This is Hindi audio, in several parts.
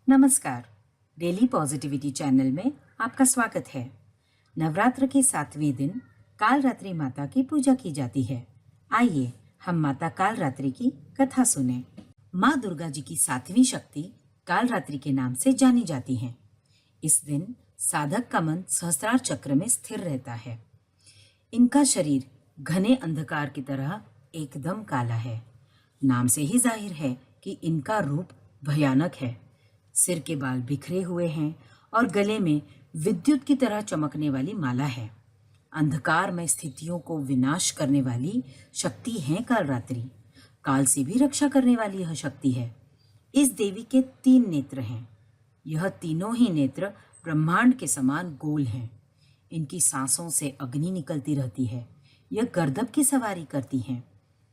नमस्कार। डेली पॉजिटिविटी चैनल में आपका स्वागत है। नवरात्र के 7वें दिन कालरात्रि माता की पूजा की जाती है। आइए हम माता कालरात्रि की कथा सुने। माँ दुर्गा जी की 7वीं शक्ति कालरात्रि के नाम से जानी जाती हैं। इस दिन साधक का मन सहस्त्रार चक्र में स्थिर रहता है। इनका शरीर घने अंधकार की तरह एकदम काला है। नाम से ही जाहिर है कि इनका रूप भयानक है। सिर के बाल बिखरे हुए हैं और गले में विद्युत की तरह चमकने वाली माला है। अंधकार में स्थितियों को विनाश करने वाली शक्ति है कालरात्रि। काल से भी रक्षा करने वाली यह शक्ति है। इस देवी के 3 नेत्र हैं। यह तीनों ही नेत्र ब्रह्मांड के समान गोल हैं। इनकी सांसों से अग्नि निकलती रहती है। यह गर्दभ की सवारी करती हैं।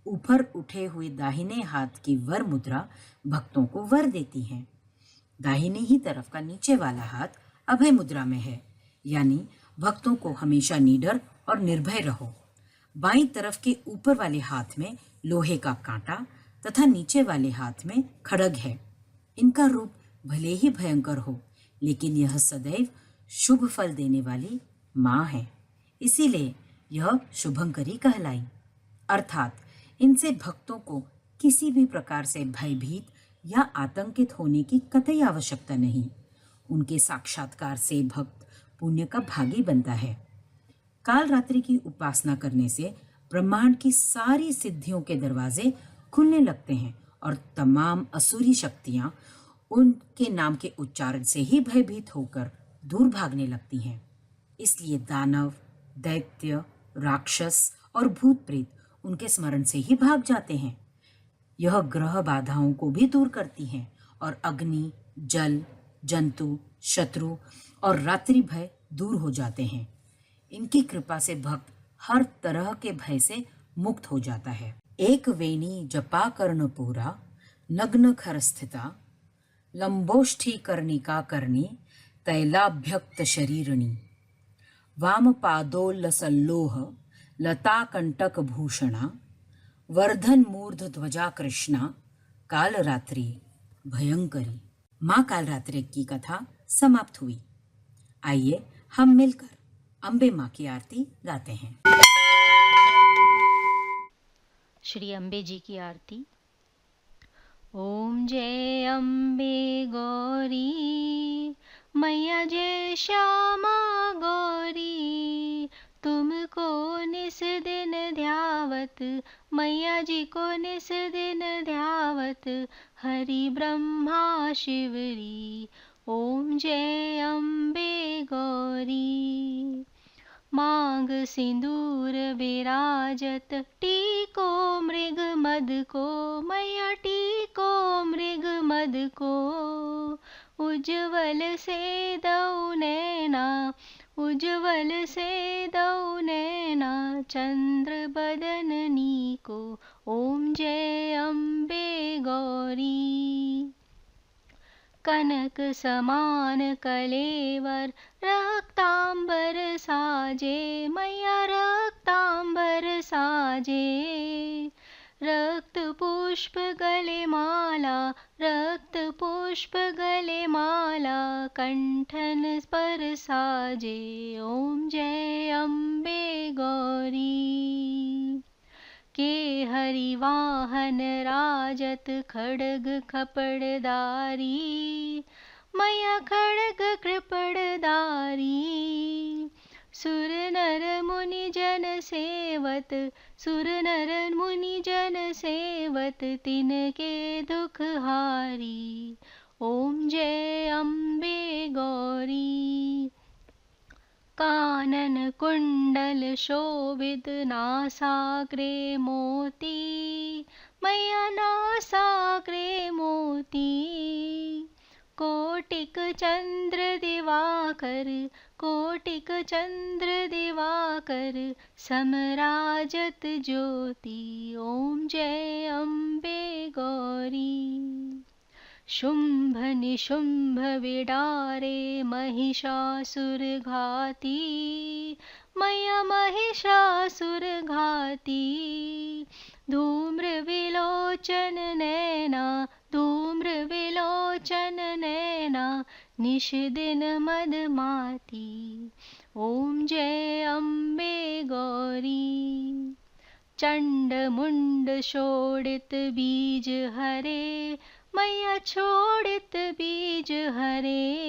ऊपर उठे हुए दाहिने हाथ की वर मुद्रा भक्तों को वर देती हैं। दाहिने ही तरफ का नीचे वाला हाथ अभय मुद्रा में है, यानी भक्तों को हमेशा निडर और निर्भय रहो। बाईं तरफ के ऊपर वाले हाथ में लोहे का कांटा तथा नीचे वाले हाथ में खड्ग है। इनका रूप भले ही भयंकर हो, लेकिन यह सदैव शुभ फल देने वाली माँ है। इसीलिए यह शुभंकरी कहलाई। अर्थात इनसे भक्तों को किसी भी प्रकार से भयभीत या आतंकित होने की कतई आवश्यकता नहीं। उनके साक्षात्कार से भक्त पुण्य का भागी बनता है। कालरात्रि की उपासना करने से ब्रह्मांड की सारी सिद्धियों के दरवाजे खुलने लगते हैं और तमाम असुरी शक्तियां उनके नाम के उच्चारण से ही भयभीत होकर दूर भागने लगती हैं। इसलिए दानव, दैत्य, राक्षस और भूत प्रेत उनके स्मरण से ही भाग जाते हैं। यह ग्रह बाधाओं को भी दूर करती हैं और अग्नि, जल, जंतु, शत्रु और रात्रि भय दूर हो जाते हैं। इनकी कृपा से भक्त हर तरह के भय से मुक्त हो जाता है। एक वेणी जपा कर्ण पूरा, नग्न खर स्थिता, लंबोष्ठी कर्णिका कर्णी, तैलाभ्यक्त शरीरणी, वाम पादोल्लसल्लोह, लता कंटक भूषणा, वर्धन मूर्ध ध्वजा कृष्णा, कालरात्रि भयंकरी। माँ कालरात्रि की कथा समाप्त हुई। आइए हम मिलकर अम्बे माँ की आरती गाते हैं। श्री अम्बे जी की आरती। ओम जय अम्बे गौरी, मैया जय श्यामा गौरी, तुमको निस दिन ध्यावत, मैया जी को निस दिन ध्यावत, हरि ब्रह्मा शिवरी। ओम जय अम्बे गौरी। मांग सिंदूर विराजत, टीको मृग मद को, मैया टीको मृग मद को, उज्ज्वल से दौ नैना, उज्ज्वल से दौ नैना, चंद्र बदननी को। ओम जय अम्बे गौरी। कनक समान कलेवर, रक्तांबर साजे, मैया रक्तांबर साजे, रक्त पुष्प गले माला, रक्त पुष्प गले माला, कंठन पर साजे। ओम जय अम्बे गौरी। के हरि वाहन राजत, खड्ग खपड़दारी, मैया खड्ग कृपड़दारी, सुर नर मुनि जन सेवत, सुर नर मुनि जन सेवत, तिनके दुख हारी। ओम जय अम्बे गौरी। कानन कुंडल शोभित, नासाग्रे मोती, मैया नासाग्रे मोती, कोटिक चंद्र दिवाकर, कोटिक चंद्र दिवाकर, समराजत ज्योति। ओम जय अम्बे गौरी। शुंभ निशुंभ विडारे, महिषासुर घाती, मैया महिषासुर घाती, धूम्र विलोचन नैना, धूम्र विलोचन नैना निश दिन मदमाती। ओम जय अम्बे गौरी। चंड मुंड छोड़ित बीज हरे, मैया छोड़ित बीज हरे।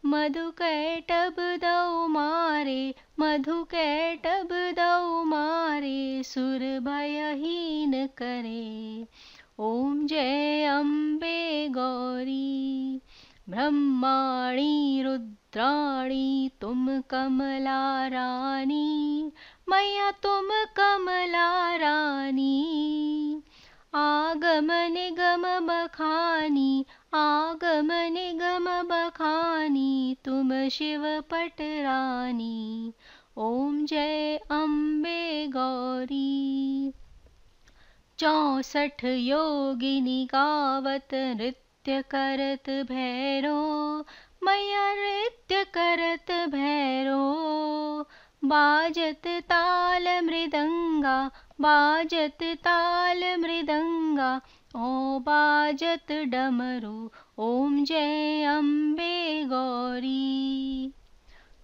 मधु कैटब दौ मारे, मधु कैटब दौ मारे, सुर भयहीन करे। ओम जय अम्बे गौरी। ब्रह्माणी रुद्राणी तुम कमला रानी, मैया तुम कमला रानी। आगम निगम बखानी, आगम निगम बखानी, तुम शिव पट रानी। ओम जय अम्बे गौरी। 64 योगिनी गावत नृत्य करत भैरो, मैया नृत्य करत भैरो। बाजत ताल मृदंगा, बाजत ताल मृदंगा, ओ बाजत डमरू। ओम जय अम्बे गौरी।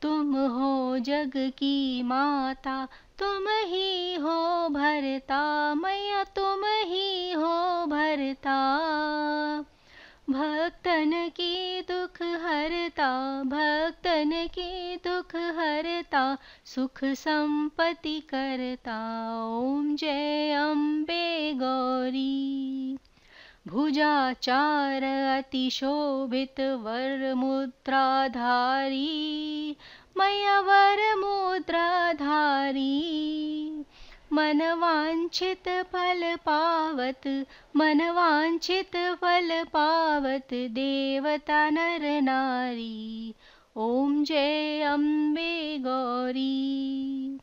तुम हो जग की माता, तुम ही हो भरता, मैया तुम ही हो भरता। भक्तन की दुख हरता, भक्तन की दुख हरता, सुख संपत्ति करता। ओम जय अम्बे गौरी। भुजाचार अति शोभित वर मुद्राधारी, मैया वर मुद्राधारी। मन वांछित फल पावत, मन वांछित फल पावत, देवता नर नारी। ओम जय अम्बे गौरी।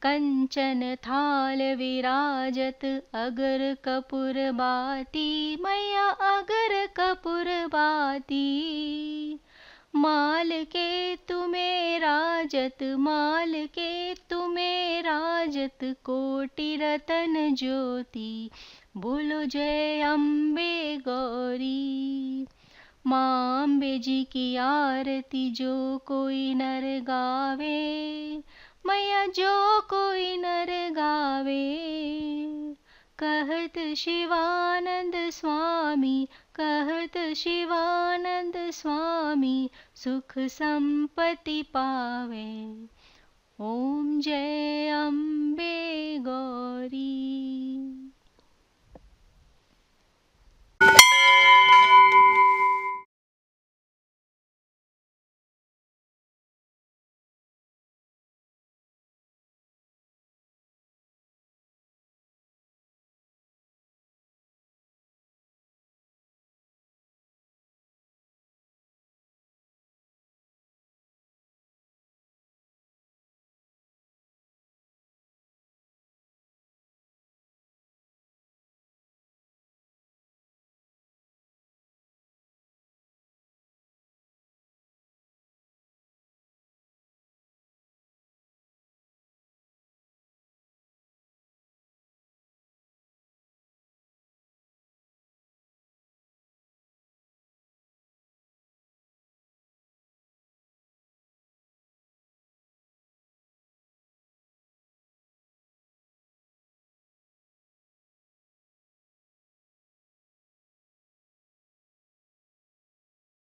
कंचन थाल विराजत अगर कपूर बाती, मैया अगर कपूर बाती। माल के तुम्हें राजत, माल के तुम्हें राजत, कोटि रतन ज्योति। बोलो जय अम्बे गौरी। माँ अम्बे जी की आरती जो कोई नर गावे, मैया जो कोई नर गावे। कहत शिवानंद स्वामी, कहत शिवानंद स्वामी, सुख संपत्ति पावे। ओम जय अम्बे गौरी।